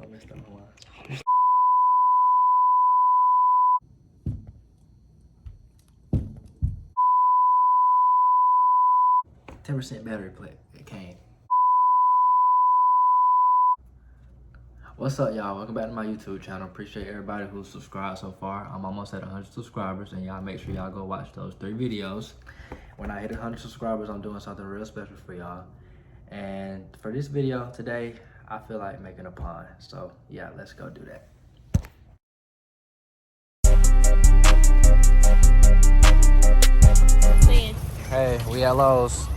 messed up my mind. 10% battery play. It came. What's up, y'all? Welcome back to my YouTube channel. Appreciate everybody who's subscribed so far. I'm almost at 100 subscribers, and y'all make sure y'all go watch those 3 videos. When I hit 100 subscribers, I'm doing something real special for y'all. And for this video today, I feel like making a pond. So yeah, let's go do that. Hey, we at Lowe's.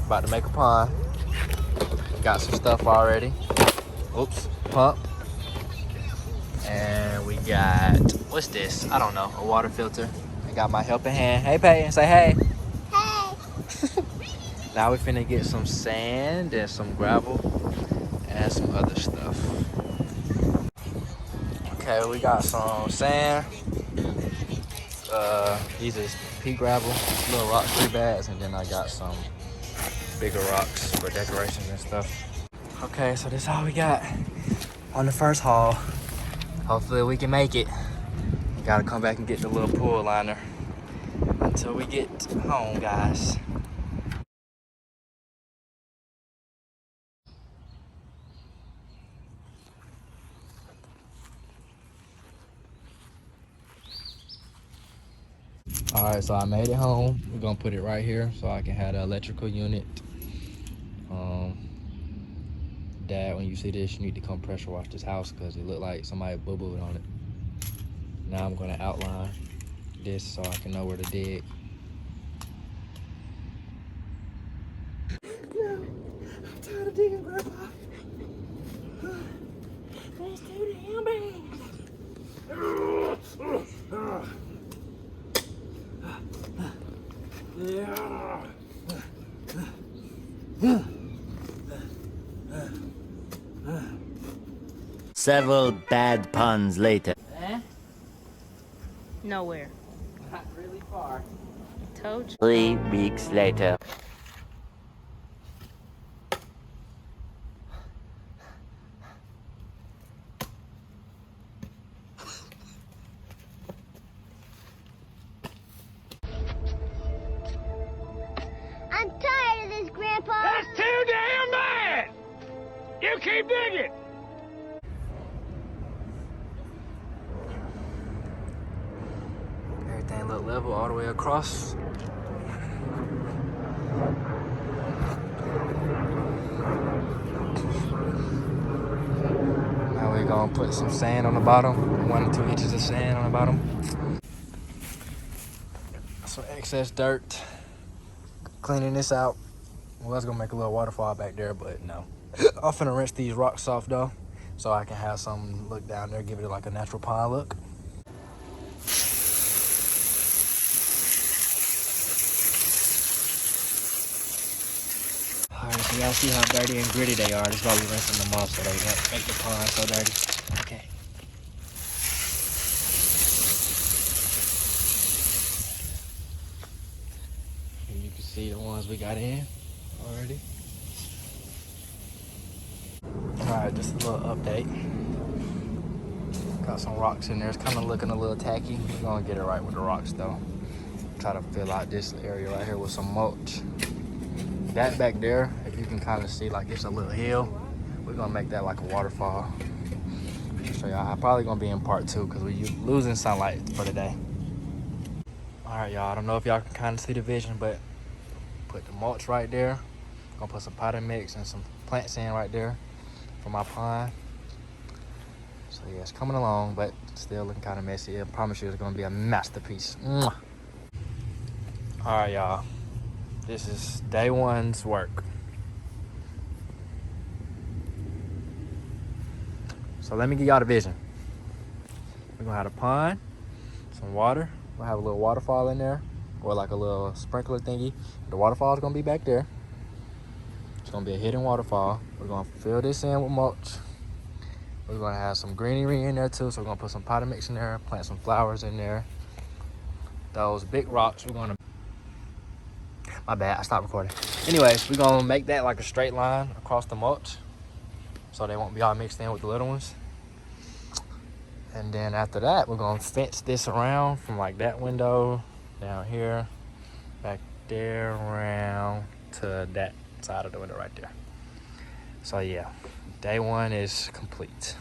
About to make a pond. Got some stuff already. Oops, pump. And we got, what's this? I don't know, a water filter. I got my helping hand. Hey, Peyton, say hey. Hey. Now we finna get some sand and some gravel and some other stuff. Okay, we got some sand. These is pea gravel, little rock 3 bags, and then I got some bigger rocks for decorations and stuff. Okay, so this is all we got on the first haul. Hopefully we can make it. Gotta come back and get the little pool liner until we get home, guys. All right, so I made it home. We're gonna put it right here so I can have the electrical unit. Dad, when you see this, you need to come pressure wash this house because it looked like somebody boo-booed on it. Now I'm gonna outline this so I can know where to dig. No, I'm tired of digging, Grandpa. That's too damn bad. Several bad puns later. Nowhere. Not really far. Told you. 3 weeks later. I'm tired of this, Grandpa. That's too damn bad! You keep digging! Everything look level all the way across. Now we're gonna put some sand on the bottom, 1 or 2 inches of sand on the bottom. Some excess dirt. Cleaning this out. Well, I was gonna make a little waterfall back there, but no. I'm finna rinse these rocks off though, so I can have some look down there, give it like a natural pond look. Alright, so y'all see how dirty and gritty they are. This is why we rinsing them off so they don't make the pond so dirty. Okay. Here you can see the ones we got in already. Alright, just a little update. Got some rocks in there. It's kind of looking a little tacky. We're gonna get it right with the rocks though. Try to fill out this area right here with some mulch. That back there, if you can kind of see, like it's a little hill. We're gonna make that like a waterfall. So y'all, I'm probably gonna be in part 2 because we're losing sunlight for the day. All right, y'all. I don't know if y'all can kind of see the vision, but put the mulch right there. Gonna put some potting mix and some plant sand right there for my pond. So yeah, it's coming along, but still looking kind of messy. I promise you, it's gonna be a masterpiece. Mwah. All right, y'all. This is day 1's work. So let me give y'all the vision. We're gonna have a pond, some water. We'll have a little waterfall in there, or like a little sprinkler thingy. The waterfall is gonna be back there. It's gonna be a hidden waterfall. We're gonna fill this in with mulch. We're gonna have some greenery in there too, so we're gonna put some potting mix in there, plant some flowers in there. Those big rocks, we're gonna, my bad, I stopped recording. Anyways, we're gonna make that like a straight line across the mulch so they won't be all mixed in with the little ones. And then after that, we're gonna fence this around from like that window down here, back there, around to that side of the window right there. So yeah, day one is complete.